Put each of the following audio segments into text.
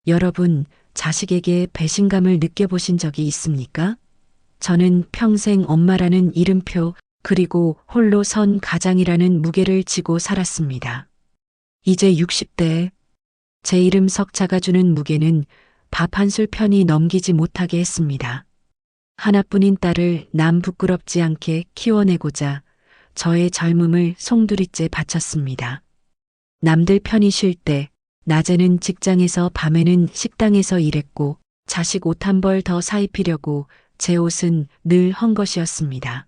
여러분, 자식에게 배신감을 느껴보신 적이 있습니까? 저는 평생 엄마라는 이름표 그리고 홀로 선 가장이라는 무게를 지고 살았습니다. 이제 60대에 제 이름 석자가 주는 무게는 밥 한 술 편히 넘기지 못하게 했습니다. 하나뿐인 딸을 남 부끄럽지 않게 키워내고자 저의 젊음을 송두리째 바쳤습니다. 남들 편히 쉴 때 낮에는 직장에서 밤에는 식당에서 일했고 자식 옷 한 벌 더 사입히려고 제 옷은 늘 헝겊이었습니다.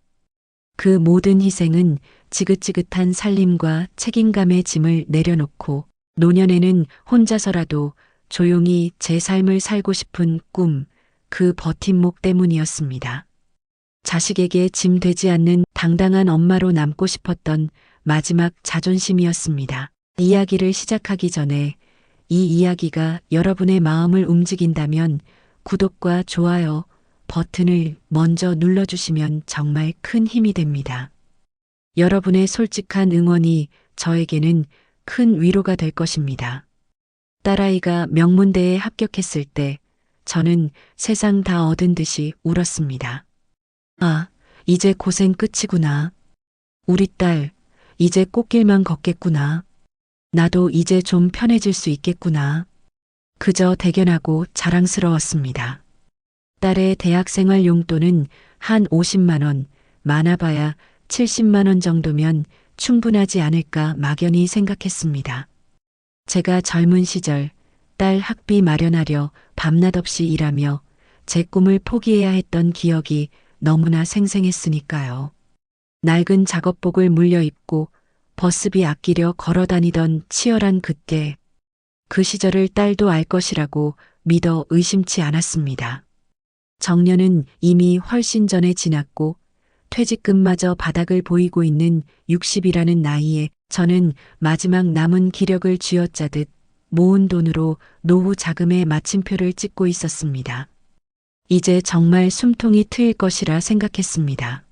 그 모든 희생은 지긋지긋한 살림과 책임감의 짐을 내려놓고 노년에는 혼자서라도 조용히 제 삶을 살고 싶은 꿈, 그 버팀목 때문이었습니다. 자식에게 짐 되지 않는 당당한 엄마로 남고 싶었던 마지막 자존심이었습니다. 이야기를 시작하기 전에 이 이야기가 여러분의 마음을 움직인다면 구독과 좋아요 버튼을 먼저 눌러주시면 정말 큰 힘이 됩니다. 여러분의 솔직한 응원이 저에게는 큰 위로가 될 것입니다. 딸아이가 명문대에 합격했을 때 저는 세상 다 얻은 듯이 울었습니다. 아, 이제 고생 끝이구나. 우리 딸, 이제 꽃길만 걷겠구나. 나도 이제 좀 편해질 수 있겠구나. 그저 대견하고 자랑스러웠습니다. 딸의 대학생활 용돈은 한 50만 원, 많아봐야 70만 원 정도면 충분하지 않을까 막연히 생각했습니다. 제가 젊은 시절 딸 학비 마련하려 밤낮 없이 일하며 제 꿈을 포기해야 했던 기억이 너무나 생생했으니까요. 낡은 작업복을 물려입고 버스비 아끼려 걸어 다니던 치열한 그때, 그 시절을 딸도 알 것이라고 믿어 의심치 않았습니다. 정년은 이미 훨씬 전에 지났고 퇴직금마저 바닥을 보이고 있는 60이라는 나이에 저는 마지막 남은 기력을 쥐어짜듯 모은 돈으로 노후 자금의 마침표를 찍고 있었습니다. 이제 정말 숨통이 트일 것이라 생각했습니다.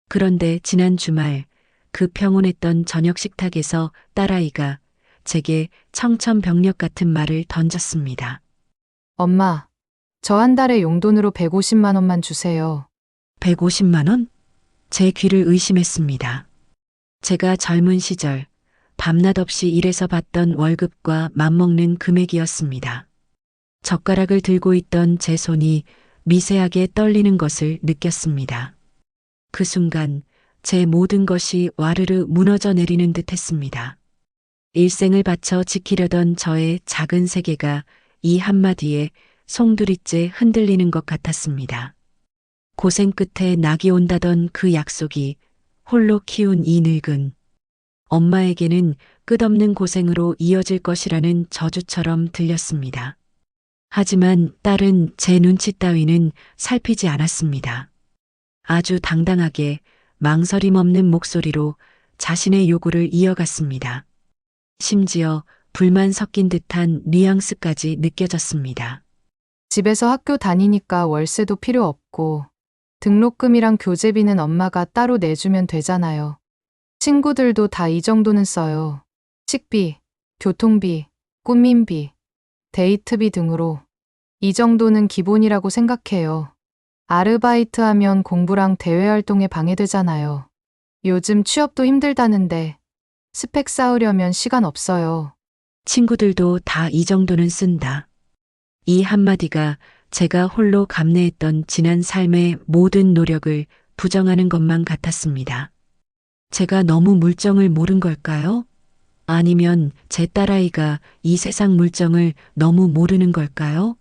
그런데 지난 주말 그 평온했던 저녁 식탁에서 딸아이가 제게 청천벽력 같은 말을 던졌습니다. 엄마, 저 한 달에 용돈으로 150만 원만 주세요. 150만 원? 제 귀를 의심했습니다. 제가 젊은 시절 밤낮 없이 일해서 받던 월급과 맞먹는 금액이었습니다. 젓가락을 들고 있던 제 손이 미세하게 떨리는 것을 느꼈습니다. 그 순간 제 모든 것이 와르르 무너져 내리는 듯 했습니다. 일생을 바쳐 지키려던 저의 작은 세계가 이 한마디에 송두리째 흔들리는 것 같았습니다. 고생 끝에 낙이 온다던 그 약속이 홀로 키운 이 늙은 엄마에게는 끝없는 고생으로 이어질 것이라는 저주처럼 들렸습니다. 하지만 딸은 제 눈치 따위는 살피지 않았습니다. 아주 당당하게 망설임 없는 목소리로 자신의 요구를 이어갔습니다. 심지어 불만 섞인 듯한 뉘앙스까지 느껴졌습니다. 집에서 학교 다니니까 월세도 필요 없고 등록금이랑 교재비는 엄마가 따로 내주면 되잖아요. 친구들도 다 이 정도는 써요. 식비, 교통비, 꾸민비, 데이트비 등으로 이 정도는 기본이라고 생각해요. 아르바이트 하면 공부랑 대외활동에 방해되잖아요. 요즘 취업도 힘들다는데 스펙 쌓으려면 시간 없어요. 친구들도 다 이 정도는 쓴다. 이 한마디가 제가 홀로 감내했던 지난 삶의 모든 노력을 부정하는 것만 같았습니다. 제가 너무 물정을 모른 걸까요? 아니면 제 딸아이가 이 세상 물정을 너무 모르는 걸까요?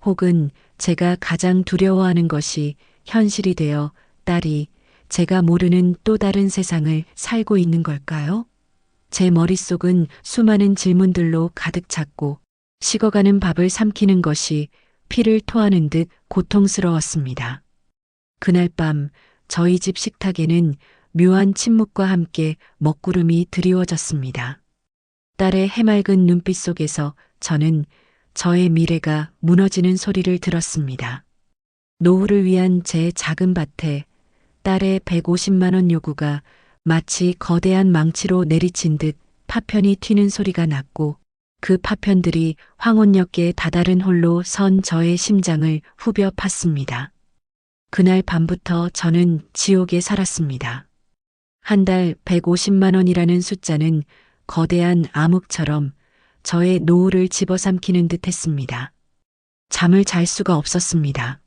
혹은 제가 가장 두려워하는 것이 현실이 되어 딸이 제가 모르는 또 다른 세상을 살고 있는 걸까요? 제 머릿속은 수많은 질문들로 가득 찼고 식어가는 밥을 삼키는 것이 피를 토하는 듯 고통스러웠습니다. 그날 밤 저희 집 식탁에는 묘한 침묵과 함께 먹구름이 드리워졌습니다. 딸의 해맑은 눈빛 속에서 저는 저의 미래가 무너지는 소리를 들었습니다. 노후를 위한 제 작은 밭에 딸의 150만 원 요구가 마치 거대한 망치로 내리친 듯 파편이 튀는 소리가 났고 그 파편들이 황혼역에 다다른 홀로 선 저의 심장을 후벼 팠습니다. 그날 밤부터 저는 지옥에 살았습니다. 한 달 150만 원이라는 숫자는 거대한 암흑처럼 저의 노후를 집어삼키는 듯 했습니다. 잠을 잘 수가 없었습니다.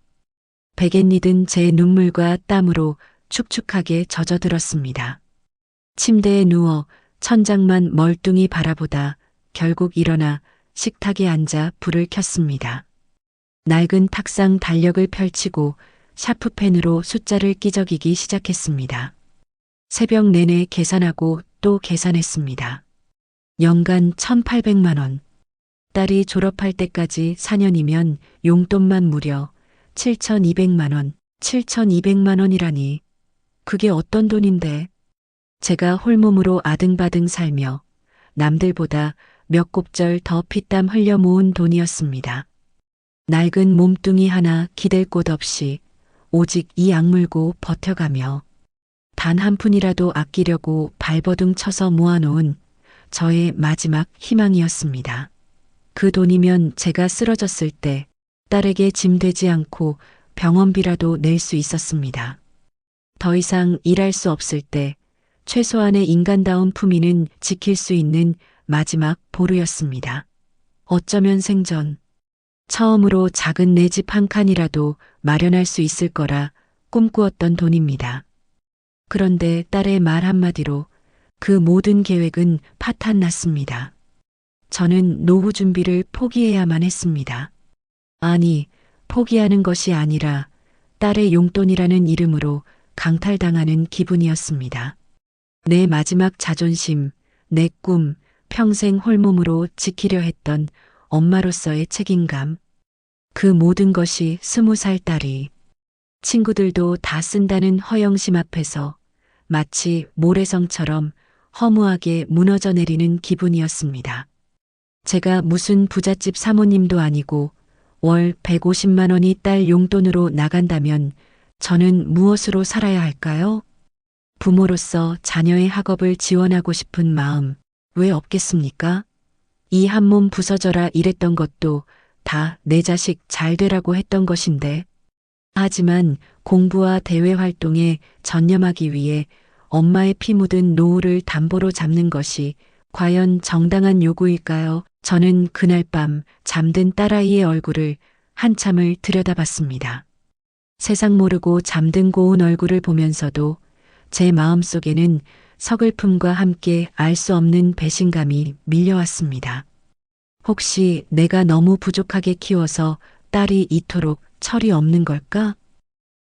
베갯 잇은 제 눈물과 땀으로 축축하게 젖어들었습니다. 침대에 누워 천장만 멀뚱히 바라보다 결국 일어나 식탁에 앉아 불을 켰습니다. 낡은 탁상 달력을 펼치고 샤프펜으로 숫자를 끼적이기 시작했습니다. 새벽 내내 계산하고 또 계산했습니다. 연간 1,800만 원. 딸이 졸업할 때까지 4년이면 용돈만 무려 7,200만 원, 7,200만 원이라니. 그게 어떤 돈인데. 제가 홀몸으로 아등바등 살며 남들보다 몇 곱절 더 피땀 흘려 모은 돈이었습니다. 낡은 몸뚱이 하나 기댈 곳 없이 오직 이 악물고 버텨가며 단 한 푼이라도 아끼려고 발버둥 쳐서 모아놓은 저의 마지막 희망이었습니다. 그 돈이면 제가 쓰러졌을 때 딸에게 짐 되지 않고 병원비라도 낼 수 있었습니다. 더 이상 일할 수 없을 때 최소한의 인간다운 품위는 지킬 수 있는 마지막 보루였습니다. 어쩌면 생전 처음으로 작은 내 집 한 칸이라도 마련할 수 있을 거라 꿈꾸었던 돈입니다. 그런데 딸의 말 한마디로 그 모든 계획은 파탄났습니다. 저는 노후 준비를 포기해야만 했습니다. 아니, 포기하는 것이 아니라 딸의 용돈이라는 이름으로 강탈당하는 기분이었습니다. 내 마지막 자존심, 내 꿈, 평생 홀몸으로 지키려 했던 엄마로서의 책임감. 그 모든 것이 20살 딸이 친구들도 다 쓴다는 허영심 앞에서 마치 모래성처럼 허무하게 무너져 내리는 기분이었습니다. 제가 무슨 부잣집 사모님도 아니고 월 150만 원이 딸 용돈으로 나간다면 저는 무엇으로 살아야 할까요? 부모로서 자녀의 학업을 지원하고 싶은 마음 왜 없겠습니까? 이 한 몸 부서져라 이랬던 것도 다 내 자식 잘 되라고 했던 것인데. 하지만 공부와 대외 활동에 전념하기 위해 엄마의 피 묻은 노후를 담보로 잡는 것이 과연 정당한 요구일까요? 저는 그날 밤 잠든 딸아이의 얼굴을 한참을 들여다봤습니다. 세상 모르고 잠든 고운 얼굴을 보면서도 제 마음속에는 서글픔과 함께 알 수 없는 배신감이 밀려왔습니다. 혹시 내가 너무 부족하게 키워서 딸이 이토록 철이 없는 걸까?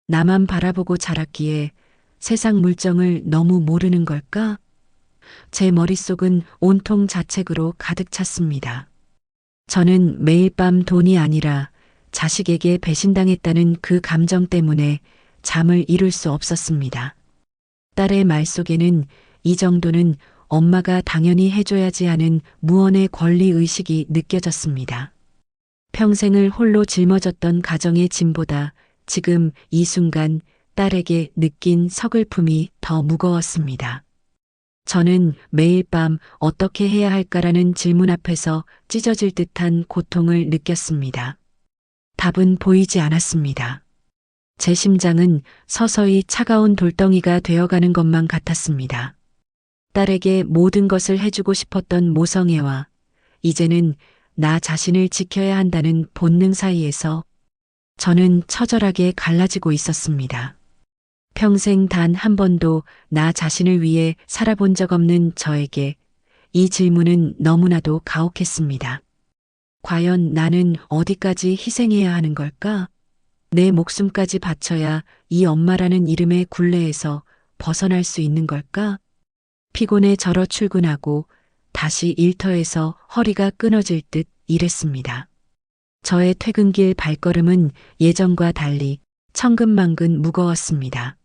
나만 바라보고 자랐기에 세상 물정을 너무 모르는 걸까? 제 머릿속은 온통 자책으로 가득 찼습니다. 저는 매일 밤 돈이 아니라 자식에게 배신당했다는 그 감정 때문에 잠을 이룰 수 없었습니다. 딸의 말 속에는 이 정도는 엄마가 당연히 해줘야지 하는 무언의 권리의식이 느껴졌습니다. 평생을 홀로 짊어졌던 가정의 짐보다 지금 이 순간 딸에게 느낀 서글픔이 더 무거웠습니다. 저는 매일 밤 어떻게 해야 할까라는 질문 앞에서 찢어질 듯한 고통을 느꼈습니다. 답은 보이지 않았습니다. 제 심장은 서서히 차가운 돌덩이가 되어가는 것만 같았습니다. 딸에게 모든 것을 해주고 싶었던 모성애와 이제는 나 자신을 지켜야 한다는 본능 사이에서 저는 처절하게 갈라지고 있었습니다. 평생 단 한 번도 나 자신을 위해 살아본 적 없는 저에게 이 질문은 너무나도 가혹했습니다. 과연 나는 어디까지 희생해야 하는 걸까? 내 목숨까지 바쳐야 이 엄마라는 이름의 굴레에서 벗어날 수 있는 걸까? 피곤해 절어 출근하고 다시 일터에서 허리가 끊어질 듯 일했습니다. 저의 퇴근길 발걸음은 예전과 달리 천근만근 무거웠습니다.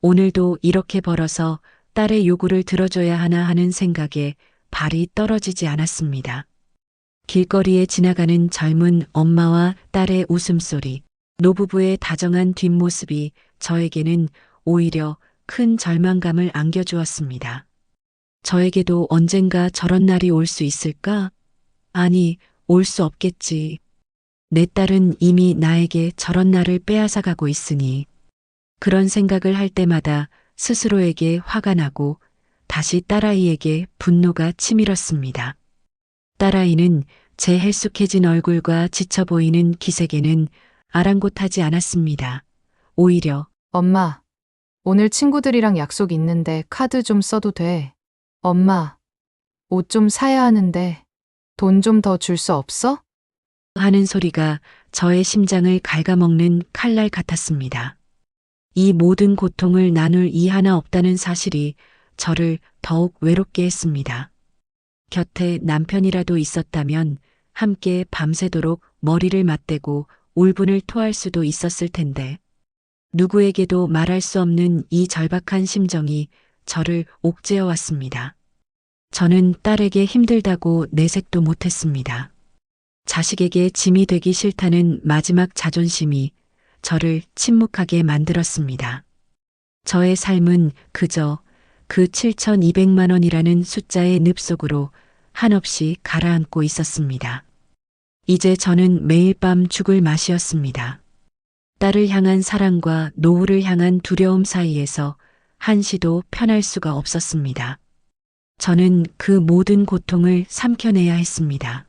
오늘도 이렇게 벌어서 딸의 요구를 들어줘야 하나 하는 생각에 발이 떨어지지 않았습니다. 길거리에 지나가는 젊은 엄마와 딸의 웃음소리, 노부부의 다정한 뒷모습이 저에게는 오히려 큰 절망감을 안겨주었습니다. 저에게도 언젠가 저런 날이 올 수 있을까? 아니, 올 수 없겠지. 내 딸은 이미 나에게 저런 나를 빼앗아 가고 있으니. 그런 생각을 할 때마다 스스로에게 화가 나고 다시 딸아이에게 분노가 치밀었습니다. 딸아이는 제 헬쑥해진 얼굴과 지쳐 보이는 기색에는 아랑곳하지 않았습니다. 오히려 엄마, 오늘 친구들이랑 약속 있는데 카드 좀 써도 돼. 엄마, 옷 좀 사야 하는데 돈 좀 더 줄 수 없어? 하는 소리가 저의 심장을 갉아먹는 칼날 같았습니다. 이 모든 고통을 나눌 이 하나 없다는 사실이 저를 더욱 외롭게 했습니다. 곁에 남편이라도 있었다면 함께 밤새도록 머리를 맞대고 울분을 토할 수도 있었을 텐데 누구에게도 말할 수 없는 이 절박한 심정이 저를 옥죄어 왔습니다. 저는 딸에게 힘들다고 내색도 못했습니다. 자식에게 짐이 되기 싫다는 마지막 자존심이 저를 침묵하게 만들었습니다. 저의 삶은 그저 그 7,200만 원이라는 숫자의 늪 속으로 한없이 가라앉고 있었습니다. 이제 저는 매일 밤 죽을 맛이었습니다. 딸을 향한 사랑과 노후를 향한 두려움 사이에서 한시도 편할 수가 없었습니다. 저는 그 모든 고통을 삼켜내야 했습니다.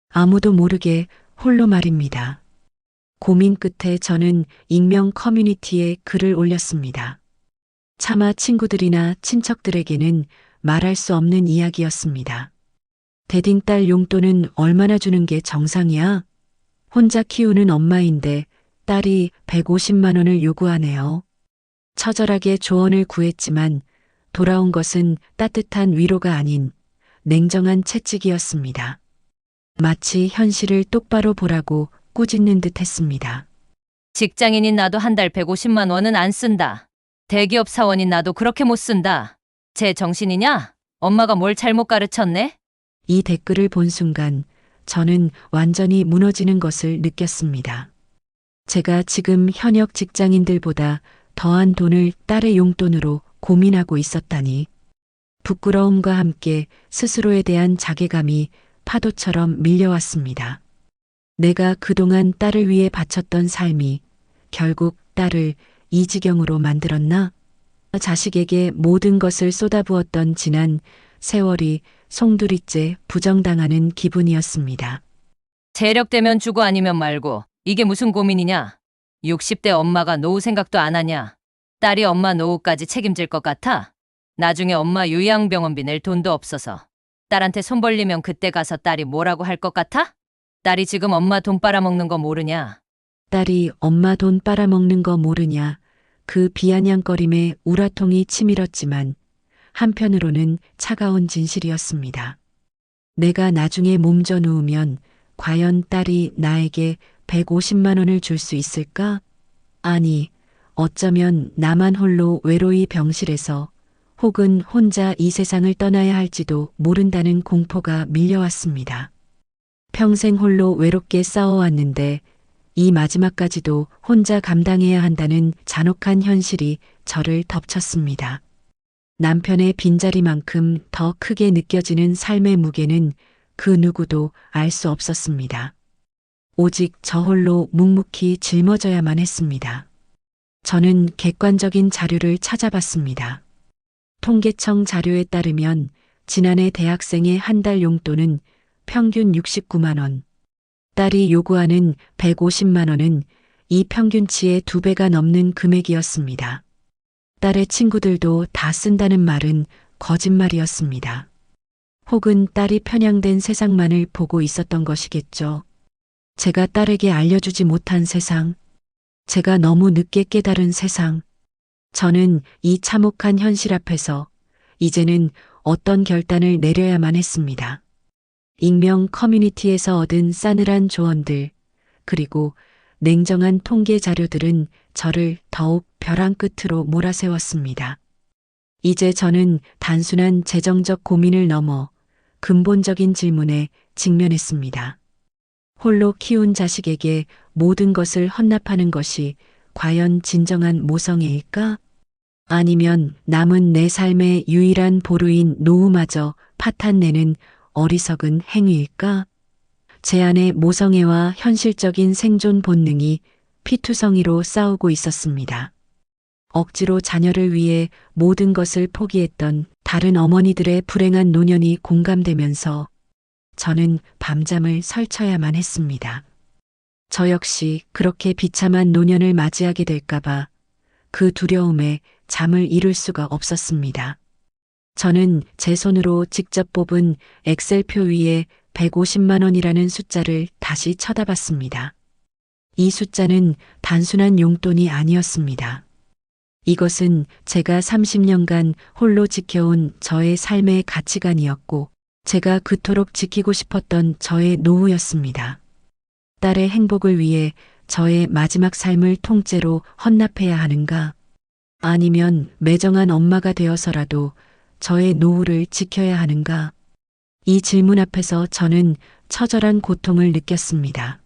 아무도 모르게 홀로 말입니다. 고민 끝에 저는 익명 커뮤니티에 글을 올렸습니다. 차마 친구들이나 친척들에게는 말할 수 없는 이야기였습니다. 대딩딸 용돈은 얼마나 주는 게 정상이야? 혼자 키우는 엄마인데 딸이 150만 원을 요구하네요. 처절하게 조언을 구했지만 돌아온 것은 따뜻한 위로가 아닌 냉정한 채찍이었습니다. 마치 현실을 똑바로 보라고 꾸짖는 듯 했습니다. 직장인인 나도 한 달 150만 원은 안 쓴다. 대기업 사원인 나도 그렇게 못 쓴다. 제 정신이냐? 엄마가 뭘 잘못 가르쳤네? 이 댓글을 본 순간 저는 완전히 무너지는 것을 느꼈습니다. 제가 지금 현역 직장인들보다 더한 돈을 딸의 용돈으로 고민하고 있었다니. 부끄러움과 함께 스스로에 대한 자괴감이 파도처럼 밀려왔습니다. 내가 그동안 딸을 위해 바쳤던 삶이 결국 딸을 이 지경으로 만들었나? 자식에게 모든 것을 쏟아부었던 지난 세월이 송두리째 부정당하는 기분이었습니다. 재력되면 주고 아니면 말고. 이게 무슨 고민이냐? 60대 엄마가 노후 생각도 안 하냐? 딸이 엄마 노후까지 책임질 것 같아? 나중에 엄마 요양병원비 낼 돈도 없어서. 딸한테 손 벌리면 그때 가서 딸이 뭐라고 할 것 같아? 딸이 지금 엄마 돈 빨아먹는 거 모르냐? 딸이 엄마 돈 빨아먹는 거 모르냐? 그 비아냥거림에 우라통이 치밀었지만 한편으로는 차가운 진실이었습니다. 내가 나중에 몸져 누우면 과연 딸이 나에게 150만 원을 줄 수 있을까? 아니, 어쩌면 나만 홀로 외로이 병실에서 혹은 혼자 이 세상을 떠나야 할지도 모른다는 공포가 밀려왔습니다. 평생 홀로 외롭게 싸워왔는데 이 마지막까지도 혼자 감당해야 한다는 잔혹한 현실이 저를 덮쳤습니다. 남편의 빈자리만큼 더 크게 느껴지는 삶의 무게는 그 누구도 알 수 없었습니다. 오직 저 홀로 묵묵히 짊어져야만 했습니다. 저는 객관적인 자료를 찾아봤습니다. 통계청 자료에 따르면 지난해 대학생의 한 달 용돈은 평균 69만 원. 딸이 요구하는 150만 원은 이 평균치의 2배가 넘는 금액이었습니다. 딸의 친구들도 다 쓴다는 말은 거짓말이었습니다. 혹은 딸이 편향된 세상만을 보고 있었던 것이겠죠. 제가 딸에게 알려주지 못한 세상, 제가 너무 늦게 깨달은 세상. 저는 이 참혹한 현실 앞에서 이제는 어떤 결단을 내려야만 했습니다. 익명 커뮤니티에서 얻은 싸늘한 조언들, 그리고 냉정한 통계 자료들은 저를 더욱 벼랑 끝으로 몰아세웠습니다. 이제 저는 단순한 재정적 고민을 넘어 근본적인 질문에 직면했습니다. 홀로 키운 자식에게 모든 것을 헌납하는 것이 과연 진정한 모성애일까? 아니면 남은 내 삶의 유일한 보루인 노후마저 파탄내는 어리석은 행위일까? 제 안에 모성애와 현실적인 생존 본능이 피투성이로 싸우고 있었습니다. 억지로 자녀를 위해 모든 것을 포기했던 다른 어머니들의 불행한 노년이 공감되면서 저는 밤잠을 설쳐야만 했습니다. 저 역시 그렇게 비참한 노년을 맞이하게 될까봐 그 두려움에 잠을 이룰 수가 없었습니다. 저는 제 손으로 직접 뽑은 엑셀표 위에 150만 원이라는 숫자를 다시 쳐다봤습니다. 이 숫자는 단순한 용돈이 아니었습니다. 이것은 제가 30년간 홀로 지켜온 저의 삶의 가치관이었고 제가 그토록 지키고 싶었던 저의 노후였습니다. 딸의 행복을 위해 저의 마지막 삶을 통째로 헌납해야 하는가? 아니면 매정한 엄마가 되어서라도 저의 노후를 지켜야 하는가? 이 질문 앞에서 저는 처절한 고통을 느꼈습니다.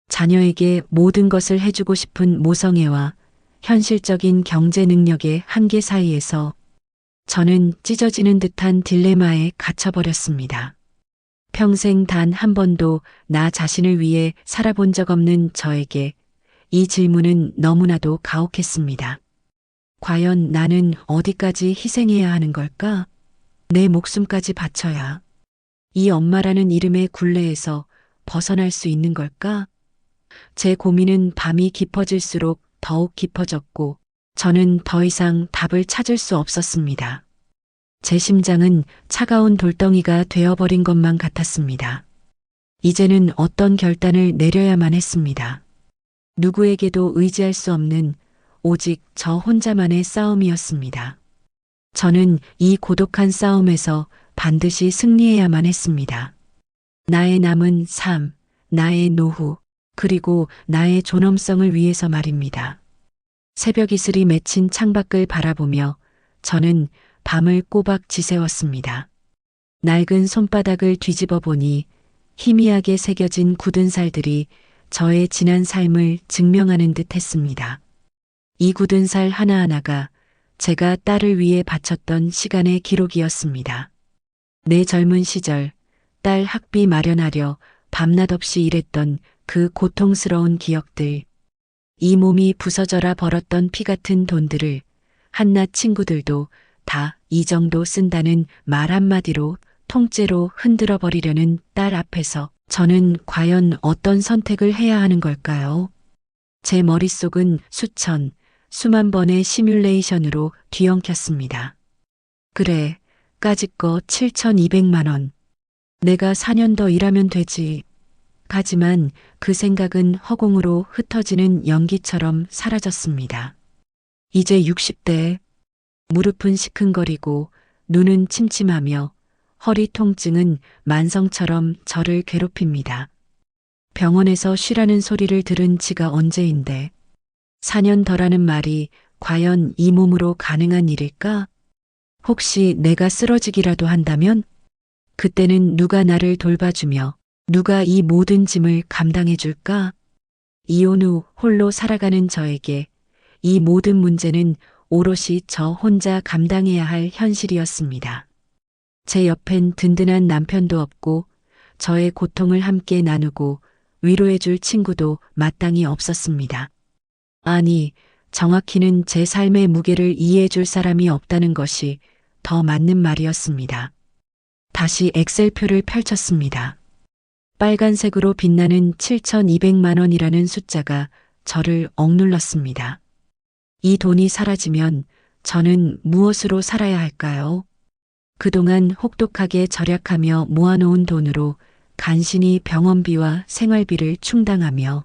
자녀에게 모든 것을 해주고 싶은 모성애와 현실적인 경제 능력의 한계 사이에서 저는 찢어지는 듯한 딜레마에 갇혀버렸습니다. 평생 단 한 번도 나 자신을 위해 살아본 적 없는 저에게 이 질문은 너무나도 가혹했습니다. 과연 나는 어디까지 희생해야 하는 걸까? 내 목숨까지 바쳐야 이 엄마라는 이름의 굴레에서 벗어날 수 있는 걸까? 제 고민은 밤이 깊어질수록 더욱 깊어졌고 저는 더 이상 답을 찾을 수 없었습니다. 제 심장은 차가운 돌덩이가 되어버린 것만 같았습니다. 이제는 어떤 결단을 내려야만 했습니다. 누구에게도 의지할 수 없는 오직 저 혼자만의 싸움이었습니다. 저는 이 고독한 싸움에서 반드시 승리해야만 했습니다. 나의 남은 삶, 나의 노후, 그리고 나의 존엄성을 위해서 말입니다. 새벽 이슬이 맺힌 창밖을 바라보며 저는 밤을 꼬박 지새웠습니다. 낡은 손바닥을 뒤집어 보니 희미하게 새겨진 굳은 살들이 저의 지난 삶을 증명하는 듯 했습니다. 이 굳은 살 하나하나가 제가 딸을 위해 바쳤던 시간의 기록이었습니다. 내 젊은 시절 딸 학비 마련하려 밤낮 없이 일했던 그 고통스러운 기억들, 이 몸이 부서져라 벌었던 피 같은 돈들을 한낱 친구들도 다 이 정도 쓴다는 말 한마디로 통째로 흔들어 버리려는 딸 앞에서 저는 과연 어떤 선택을 해야 하는 걸까요? 제 머릿속은 수만 번의 시뮬레이션으로 뒤엉켰습니다. 그래, 까짓거 7,200만 원. 내가 4년 더 일하면 되지. 하지만 그 생각은 허공으로 흩어지는 연기처럼 사라졌습니다. 이제 60대, 무릎은 시큰거리고 눈은 침침하며 허리 통증은 만성처럼 저를 괴롭힙니다. 병원에서 쉬라는 소리를 들은 지가 언제인데 4년 더라는 말이 과연 이 몸으로 가능한 일일까? 혹시 내가 쓰러지기라도 한다면? 그때는 누가 나를 돌봐주며 누가 이 모든 짐을 감당해 줄까? 이혼 후 홀로 살아가는 저에게 이 모든 문제는 오롯이 저 혼자 감당해야 할 현실이었습니다. 제 옆엔 든든한 남편도 없고 저의 고통을 함께 나누고 위로해 줄 친구도 마땅히 없었습니다. 아니, 정확히는 제 삶의 무게를 이해해 줄 사람이 없다는 것이 더 맞는 말이었습니다. 다시 엑셀표를 펼쳤습니다. 빨간색으로 빛나는 7,200만 원이라는 숫자가 저를 억눌렀습니다. 이 돈이 사라지면 저는 무엇으로 살아야 할까요? 그동안 혹독하게 절약하며 모아놓은 돈으로 간신히 병원비와 생활비를 충당하며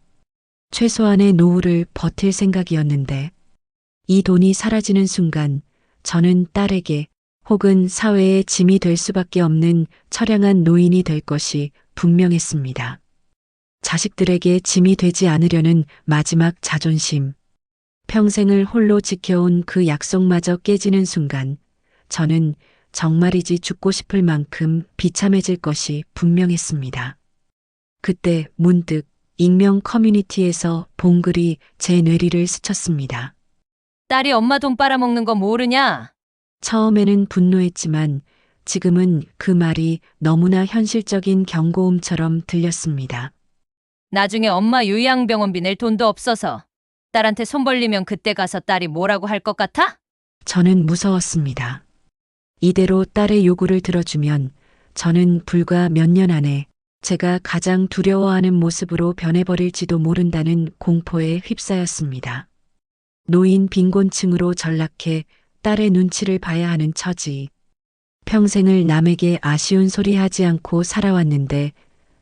최소한의 노후를 버틸 생각이었는데 이 돈이 사라지는 순간 저는 딸에게 혹은 사회의 짐이 될 수밖에 없는 처량한 노인이 될 것이 분명했습니다. 자식들에게 짐이 되지 않으려는 마지막 자존심, 평생을 홀로 지켜온 그 약속마저 깨지는 순간 저는 정말이지 죽고 싶을 만큼 비참해질 것이 분명했습니다. 그때 문득 익명 커뮤니티에서 본 글이 제 뇌리를 스쳤습니다. 딸이 엄마 돈 빨아먹는 거 모르냐? 처음에는 분노했지만 지금은 그 말이 너무나 현실적인 경고음처럼 들렸습니다. 나중에 엄마 요양병원비 낼 돈도 없어서 딸한테 손 벌리면 그때 가서 딸이 뭐라고 할 것 같아? 저는 무서웠습니다. 이대로 딸의 요구를 들어주면 저는 불과 몇 년 안에 제가 가장 두려워하는 모습으로 변해버릴지도 모른다는 공포에 휩싸였습니다. 노인 빈곤층으로 전락해 딸의 눈치를 봐야 하는 처지. 평생을 남에게 아쉬운 소리 하지 않고 살아왔는데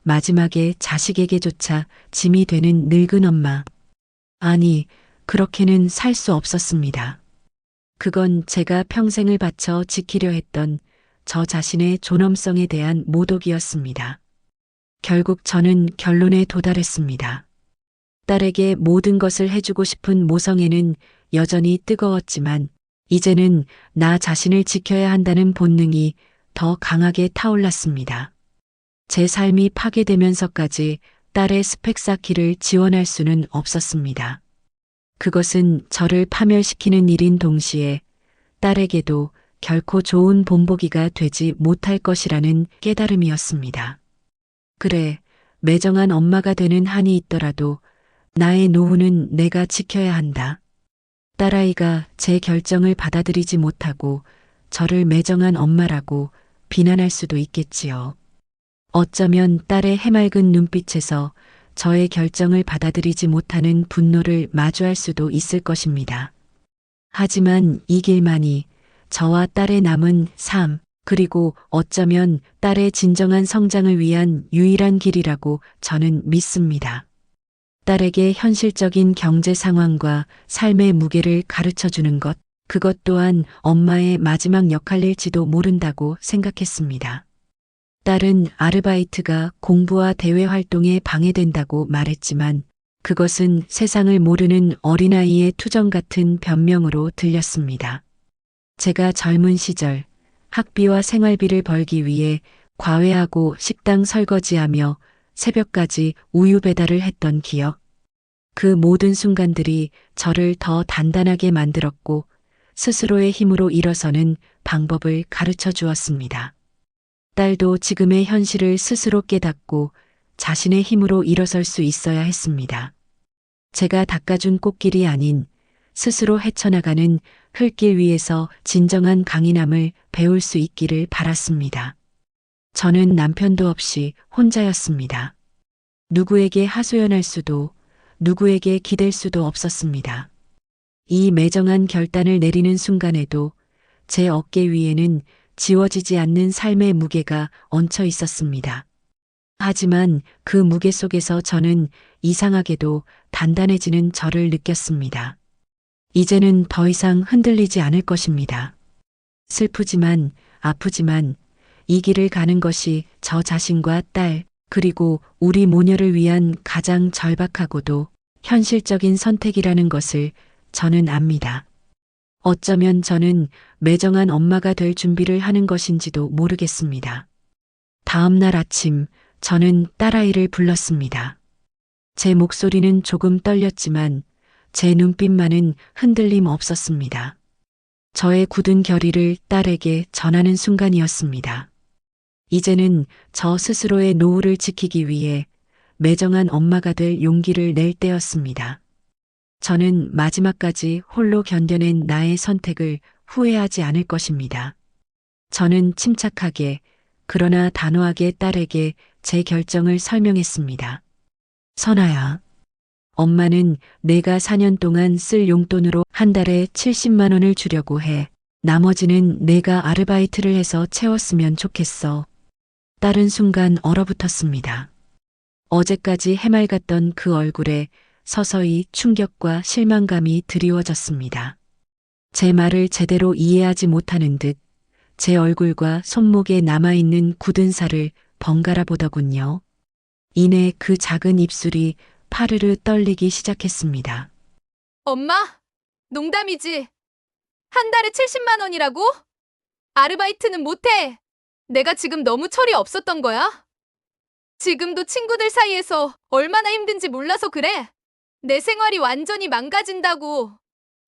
마지막에 자식에게조차 짐이 되는 늙은 엄마. 아니, 그렇게는 살 수 없었습니다. 그건 제가 평생을 바쳐 지키려 했던 저 자신의 존엄성에 대한 모독이었습니다. 결국 저는 결론에 도달했습니다. 딸에게 모든 것을 해주고 싶은 모성애는 여전히 뜨거웠지만 이제는 나 자신을 지켜야 한다는 본능이 더 강하게 타올랐습니다. 제 삶이 파괴되면서까지 딸의 스펙 쌓기를 지원할 수는 없었습니다. 그것은 저를 파멸시키는 일인 동시에 딸에게도 결코 좋은 본보기가 되지 못할 것이라는 깨달음이었습니다. 그래, 매정한 엄마가 되는 한이 있더라도 나의 노후는 내가 지켜야 한다. 딸아이가 제 결정을 받아들이지 못하고 저를 매정한 엄마라고 비난할 수도 있겠지요. 어쩌면 딸의 해맑은 눈빛에서 저의 결정을 받아들이지 못하는 분노를 마주할 수도 있을 것입니다. 하지만 이 길만이 저와 딸의 남은 삶, 그리고 어쩌면 딸의 진정한 성장을 위한 유일한 길이라고 저는 믿습니다. 딸에게 현실적인 경제 상황과 삶의 무게를 가르쳐 주는 것, 그것 또한 엄마의 마지막 역할일지도 모른다고 생각했습니다. 딸은 아르바이트가 공부와 대외 활동에 방해된다고 말했지만 그것은 세상을 모르는 어린아이의 투정 같은 변명으로 들렸습니다. 제가 젊은 시절 학비와 생활비를 벌기 위해 과외하고 식당 설거지하며 새벽까지 우유 배달을 했던 기억. 그 모든 순간들이 저를 더 단단하게 만들었고 스스로의 힘으로 일어서는 방법을 가르쳐 주었습니다. 딸도 지금의 현실을 스스로 깨닫고 자신의 힘으로 일어설 수 있어야 했습니다. 제가 닦아준 꽃길이 아닌 스스로 헤쳐나가는 흙길 위에서 진정한 강인함을 배울 수 있기를 바랐습니다. 저는 남편도 없이 혼자였습니다. 누구에게 하소연할 수도, 누구에게 기댈 수도 없었습니다. 이 매정한 결단을 내리는 순간에도 제 어깨 위에는 지워지지 않는 삶의 무게가 얹혀 있었습니다. 하지만 그 무게 속에서 저는 이상하게도 단단해지는 저를 느꼈습니다. 이제는 더 이상 흔들리지 않을 것입니다. 슬프지만 아프지만 이 길을 가는 것이 저 자신과 딸, 그리고 우리 모녀를 위한 가장 절박하고도 현실적인 선택이라는 것을 저는 압니다. 어쩌면 저는 매정한 엄마가 될 준비를 하는 것인지도 모르겠습니다. 다음 날 아침 저는 딸아이를 불렀습니다. 제 목소리는 조금 떨렸지만 제 눈빛만은 흔들림 없었습니다. 저의 굳은 결의를 딸에게 전하는 순간이었습니다. 이제는 저 스스로의 노후를 지키기 위해 매정한 엄마가 될 용기를 낼 때였습니다. 저는 마지막까지 홀로 견뎌낸 나의 선택을 후회하지 않을 것입니다. 저는 침착하게 그러나 단호하게 딸에게 제 결정을 설명했습니다. 선아야, 엄마는 내가 4년 동안 쓸 용돈으로 한 달에 70만 원을 주려고 해. 나머지는 내가 아르바이트를 해서 채웠으면 좋겠어. 딸은 순간 얼어붙었습니다. 어제까지 해맑았던 그 얼굴에 서서히 충격과 실망감이 드리워졌습니다. 제 말을 제대로 이해하지 못하는 듯 제 얼굴과 손목에 남아있는 굳은 살을 번갈아 보더군요. 이내 그 작은 입술이 파르르 떨리기 시작했습니다. 엄마, 농담이지. 한 달에 70만 원이라고? 아르바이트는 못해. 내가 지금 너무 철이 없었던 거야? 지금도 친구들 사이에서 얼마나 힘든지 몰라서 그래. 내 생활이 완전히 망가진다고.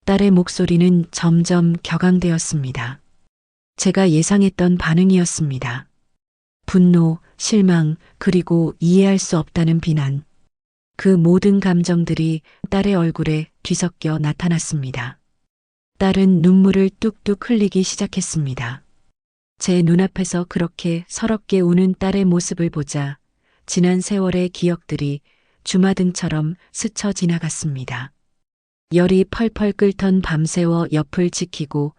딸의 목소리는 점점 격앙되었습니다. 제가 예상했던 반응이었습니다. 분노, 실망, 그리고 이해할 수 없다는 비난. 그 모든 감정들이 딸의 얼굴에 뒤섞여 나타났습니다. 딸은 눈물을 뚝뚝 흘리기 시작했습니다. 제 눈앞에서 그렇게 서럽게 우는 딸의 모습을 보자 지난 세월의 기억들이 주마등처럼 스쳐 지나갔습니다. 열이 펄펄 끓던 밤새워 옆을 지키고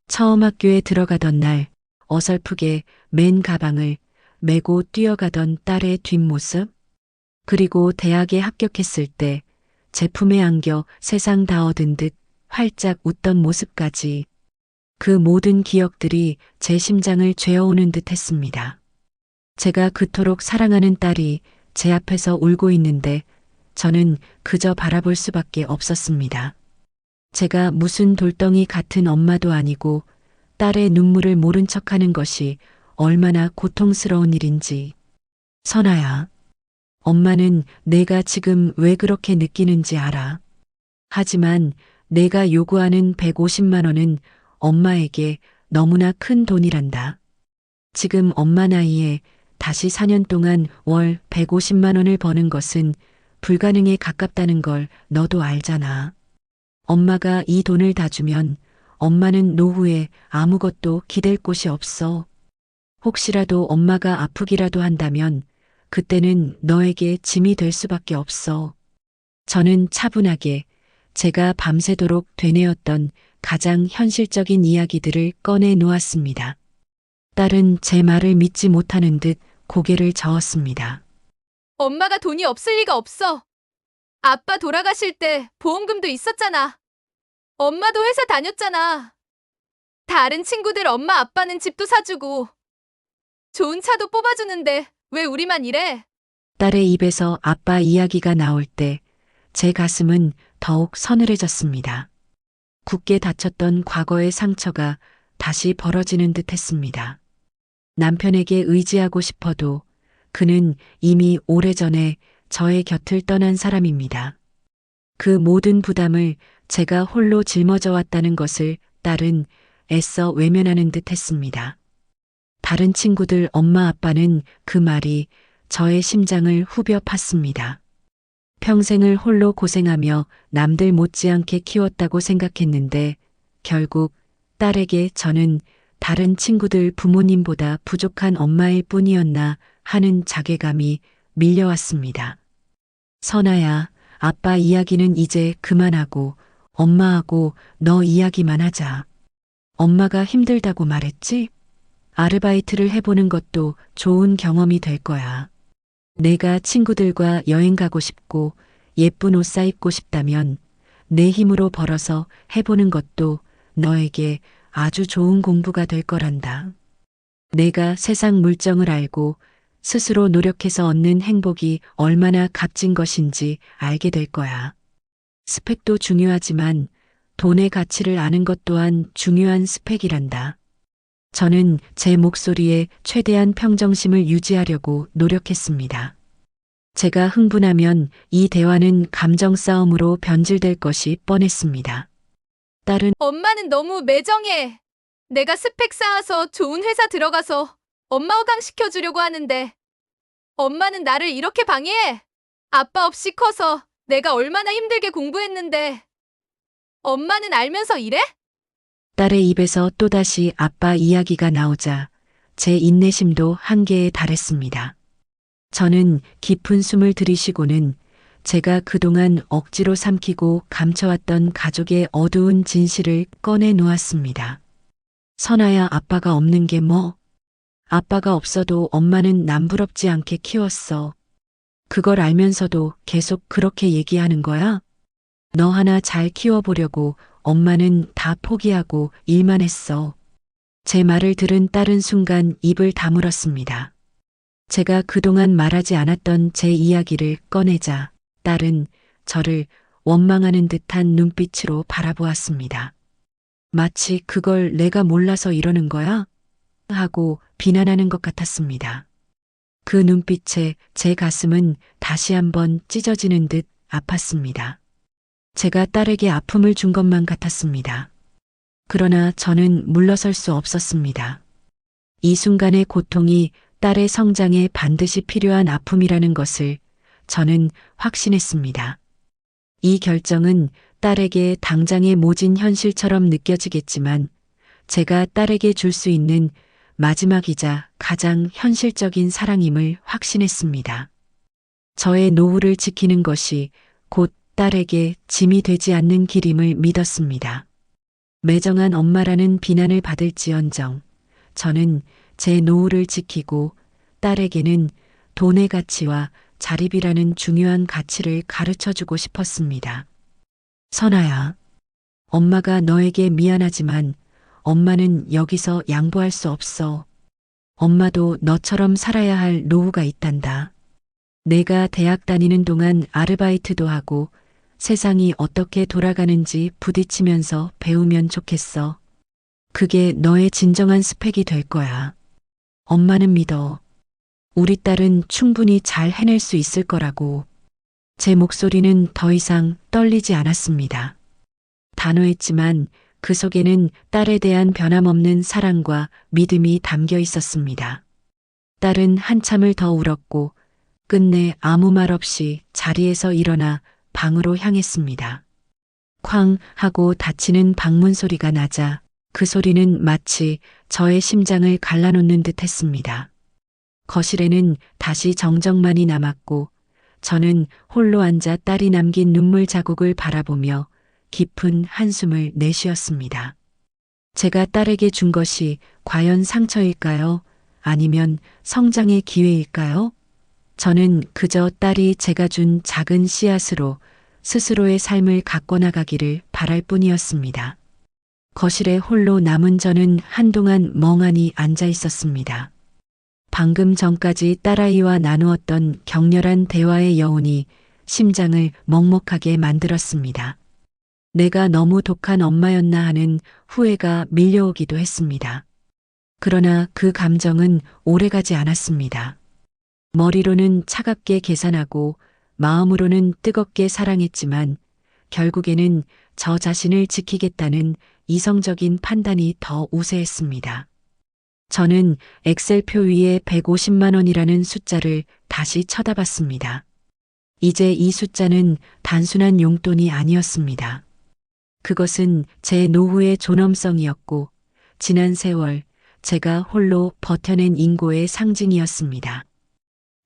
처음 학교에 들어가던 날 어설프게 맨 가방을 메고 뛰어가던 딸의 뒷모습, 그리고 대학에 합격했을 때 제품에 안겨 세상 다 얻은 듯 활짝 웃던 모습까지 그 모든 기억들이 제 심장을 죄어오는 듯 했습니다. 제가 그토록 사랑하는 딸이 제 앞에서 울고 있는데 저는 그저 바라볼 수밖에 없었습니다. 제가 무슨 돌덩이 같은 엄마도 아니고 딸의 눈물을 모른 척하는 것이 얼마나 고통스러운 일인지. 선아야, 엄마는 내가 지금 왜 그렇게 느끼는지 알아. 하지만 내가 요구하는 150만 원은 엄마에게 너무나 큰 돈이란다. 지금 엄마 나이에 다시 4년 동안 월 150만 원을 버는 것은 불가능에 가깝다는 걸 너도 알잖아. 엄마가 이 돈을 다 주면 엄마는 노후에 아무것도 기댈 곳이 없어. 혹시라도 엄마가 아프기라도 한다면 그때는 너에게 짐이 될 수밖에 없어. 저는 차분하게 제가 밤새도록 되뇌었던 가장 현실적인 이야기들을 꺼내 놓았습니다. 딸은 제 말을 믿지 못하는 듯 고개를 저었습니다. 엄마가 돈이 없을 리가 없어. 아빠 돌아가실 때 보험금도 있었잖아. 엄마도 회사 다녔잖아. 다른 친구들 엄마 아빠는 집도 사주고 좋은 차도 뽑아주는데 왜 우리만 이래? 딸의 입에서 아빠 이야기가 나올 때 제 가슴은 더욱 서늘해졌습니다. 굳게 닫혔던 과거의 상처가 다시 벌어지는 듯 했습니다. 남편에게 의지하고 싶어도 그는 이미 오래전에 저의 곁을 떠난 사람입니다. 그 모든 부담을 제가 홀로 짊어져 왔다는 것을 딸은 애써 외면하는 듯 했습니다. 다른 친구들 엄마 아빠는 그 말이 저의 심장을 후벼 팠습니다. 평생을 홀로 고생하며 남들 못지않게 키웠다고 생각했는데 결국 딸에게 저는 다른 친구들 부모님보다 부족한 엄마일 뿐이었나 하는 자괴감이 밀려왔습니다. 선아야, 아빠 이야기는 이제 그만하고 엄마하고 너 이야기만 하자. 엄마가 힘들다고 말했지? 아르바이트를 해보는 것도 좋은 경험이 될 거야. 내가 친구들과 여행 가고 싶고 예쁜 옷 사입고 싶다면 내 힘으로 벌어서 해보는 것도 너에게 아주 좋은 공부가 될 거란다. 내가 세상 물정을 알고 스스로 노력해서 얻는 행복이 얼마나 값진 것인지 알게 될 거야. 스펙도 중요하지만 돈의 가치를 아는 것 또한 중요한 스펙이란다. 저는 제 목소리에 최대한 평정심을 유지하려고 노력했습니다. 제가 흥분하면 이 대화는 감정 싸움으로 변질될 것이 뻔했습니다. 딸은 엄마는 너무 매정해. 내가 스펙 쌓아서 좋은 회사 들어가서 엄마 호강시켜주려고 하는데 엄마는 나를 이렇게 방해해. 아빠 없이 커서 내가 얼마나 힘들게 공부했는데 엄마는 알면서 이래? 딸의 입에서 또다시 아빠 이야기가 나오자 제 인내심도 한계에 달했습니다. 저는 깊은 숨을 들이쉬고는 제가 그동안 억지로 삼키고 감춰왔던 가족의 어두운 진실을 꺼내 놓았습니다. 선아야, 아빠가 없는 게 뭐? 아빠가 없어도 엄마는 남부럽지 않게 키웠어. 그걸 알면서도 계속 그렇게 얘기하는 거야? 너 하나 잘 키워보려고 엄마는 다 포기하고 일만 했어. 제 말을 들은 딸은 순간 입을 다물었습니다. 제가 그동안 말하지 않았던 제 이야기를 꺼내자 딸은 저를 원망하는 듯한 눈빛으로 바라보았습니다. 마치 그걸 내가 몰라서 이러는 거야? 하고 비난하는 것 같았습니다. 그 눈빛에 제 가슴은 다시 한번 찢어지는 듯 아팠습니다. 제가 딸에게 아픔을 준 것만 같았습니다. 그러나 저는 물러설 수 없었습니다. 이 순간의 고통이 딸의 성장에 반드시 필요한 아픔이라는 것을 저는 확신했습니다. 이 결정은 딸에게 당장의 모진 현실처럼 느껴지겠지만 제가 딸에게 줄 수 있는 마지막이자 가장 현실적인 사랑임을 확신했습니다. 저의 노후를 지키는 것이 곧 딸에게 짐이 되지 않는 길임을 믿었습니다. 매정한 엄마라는 비난을 받을지언정 저는 제 노후를 지키고 딸에게는 돈의 가치와 자립이라는 중요한 가치를 가르쳐주고 싶었습니다. 선아야, 엄마가 너에게 미안하지만 엄마는 여기서 양보할 수 없어. 엄마도 너처럼 살아야 할 노후가 있단다. 내가 대학 다니는 동안 아르바이트도 하고 세상이 어떻게 돌아가는지 부딪히면서 배우면 좋겠어. 그게 너의 진정한 스펙이 될 거야. 엄마는 믿어. 우리 딸은 충분히 잘 해낼 수 있을 거라고. 제 목소리는 더 이상 떨리지 않았습니다. 단호했지만 그 속에는 딸에 대한 변함없는 사랑과 믿음이 담겨 있었습니다. 딸은 한참을 더 울었고 끝내 아무 말 없이 자리에서 일어나 방으로 향했습니다. 쾅 하고 닫히는 방문 소리가 나자 그 소리는 마치 저의 심장을 갈라놓는 듯 했습니다. 거실에는 다시 정적만이 남았고 저는 홀로 앉아 딸이 남긴 눈물 자국을 바라보며 깊은 한숨을 내쉬었습니다. 제가 딸에게 준 것이 과연 상처일까요? 아니면 성장의 기회일까요? 저는 그저 딸이 제가 준 작은 씨앗으로 스스로의 삶을 가꿔 나가기를 바랄 뿐이었습니다. 거실에 홀로 남은 저는 한동안 멍하니 앉아 있었습니다. 방금 전까지 딸아이와 나누었던 격렬한 대화의 여운이 심장을 먹먹하게 만들었습니다. 내가 너무 독한 엄마였나 하는 후회가 밀려오기도 했습니다. 그러나 그 감정은 오래가지 않았습니다. 머리로는 차갑게 계산하고 마음으로는 뜨겁게 사랑했지만 결국에는 저 자신을 지키겠다는 이성적인 판단이 더 우세했습니다. 저는 엑셀표 위에 150만 원이라는 숫자를 다시 쳐다봤습니다. 이제 이 숫자는 단순한 용돈이 아니었습니다. 그것은 제 노후의 존엄성이었고 지난 세월 제가 홀로 버텨낸 인고의 상징이었습니다.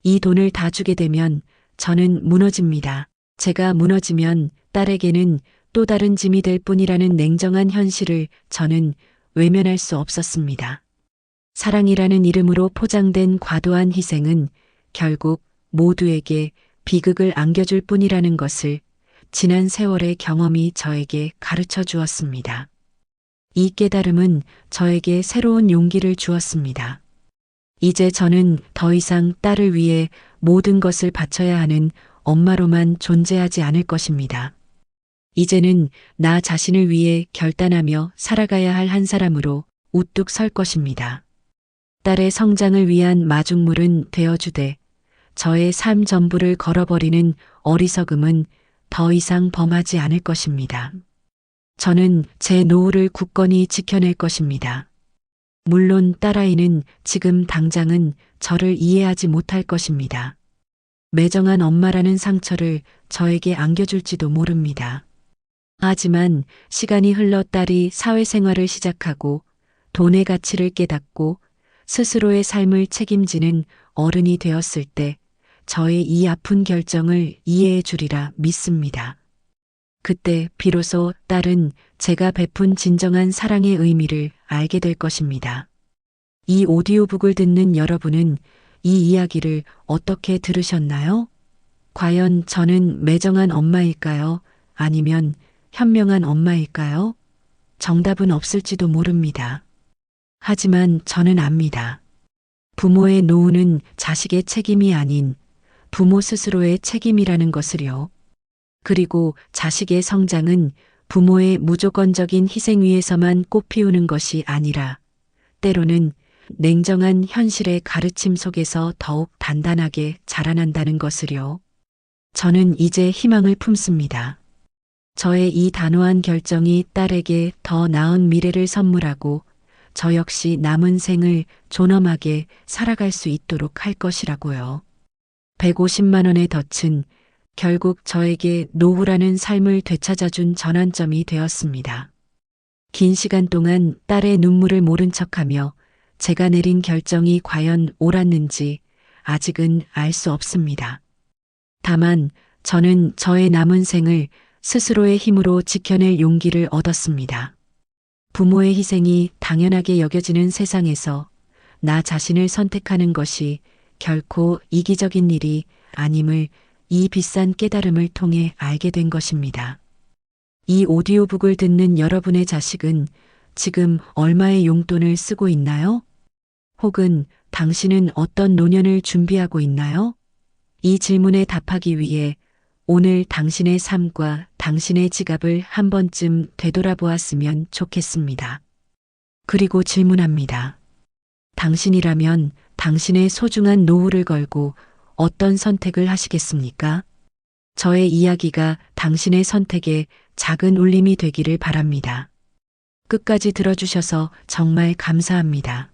이 돈을 다 주게 되면 저는 무너집니다. 제가 무너지면 딸에게는 또 다른 짐이 될 뿐이라는 냉정한 현실을 저는 외면할 수 없었습니다. 사랑이라는 이름으로 포장된 과도한 희생은 결국 모두에게 비극을 안겨줄 뿐이라는 것을 지난 세월의 경험이 저에게 가르쳐 주었습니다. 이 깨달음은 저에게 새로운 용기를 주었습니다. 이제 저는 더 이상 딸을 위해 모든 것을 바쳐야 하는 엄마로만 존재하지 않을 것입니다. 이제는 나 자신을 위해 결단하며 살아가야 할 한 사람으로 우뚝 설 것입니다. 딸의 성장을 위한 마중물은 되어주되 저의 삶 전부를 걸어버리는 어리석음은 더 이상 범하지 않을 것입니다. 저는 제 노후를 굳건히 지켜낼 것입니다. 물론 딸아이는 지금 당장은 저를 이해하지 못할 것입니다. 매정한 엄마라는 상처를 저에게 안겨줄지도 모릅니다. 하지만 시간이 흘러 딸이 사회생활을 시작하고 돈의 가치를 깨닫고 스스로의 삶을 책임지는 어른이 되었을 때 저의 이 아픈 결정을 이해해 주리라 믿습니다. 그때 비로소 딸은 제가 베푼 진정한 사랑의 의미를 알게 될 것입니다. 이 오디오북을 듣는 여러분은 이 이야기를 어떻게 들으셨나요? 과연 저는 매정한 엄마일까요? 아니면 현명한 엄마일까요? 정답은 없을지도 모릅니다. 하지만 저는 압니다. 부모의 노후는 자식의 책임이 아닌 부모 스스로의 책임이라는 것을요. 그리고 자식의 성장은 부모의 무조건적인 희생 위에서만 꽃피우는 것이 아니라 때로는 냉정한 현실의 가르침 속에서 더욱 단단하게 자라난다는 것을요. 저는 이제 희망을 품습니다. 저의 이 단호한 결정이 딸에게 더 나은 미래를 선물하고 저 역시 남은 생을 존엄하게 살아갈 수 있도록 할 것이라고요. 150만 원의 덫은 결국 저에게 노후라는 삶을 되찾아준 전환점이 되었습니다. 긴 시간 동안 딸의 눈물을 모른 척하며 제가 내린 결정이 과연 옳았는지 아직은 알 수 없습니다. 다만 저는 저의 남은 생을 스스로의 힘으로 지켜낼 용기를 얻었습니다. 부모의 희생이 당연하게 여겨지는 세상에서 나 자신을 선택하는 것이 결코 이기적인 일이 아님을 이 비싼 깨달음을 통해 알게 된 것입니다. 이 오디오북을 듣는 여러분의 자식은 지금 얼마의 용돈을 쓰고 있나요? 혹은 당신은 어떤 노년을 준비하고 있나요? 이 질문에 답하기 위해 오늘 당신의 삶과 당신의 지갑을 한 번쯤 되돌아보았으면 좋겠습니다. 그리고 질문합니다. 당신이라면 당신의 소중한 노후를 걸고 어떤 선택을 하시겠습니까? 저의 이야기가 당신의 선택에 작은 울림이 되기를 바랍니다. 끝까지 들어주셔서 정말 감사합니다.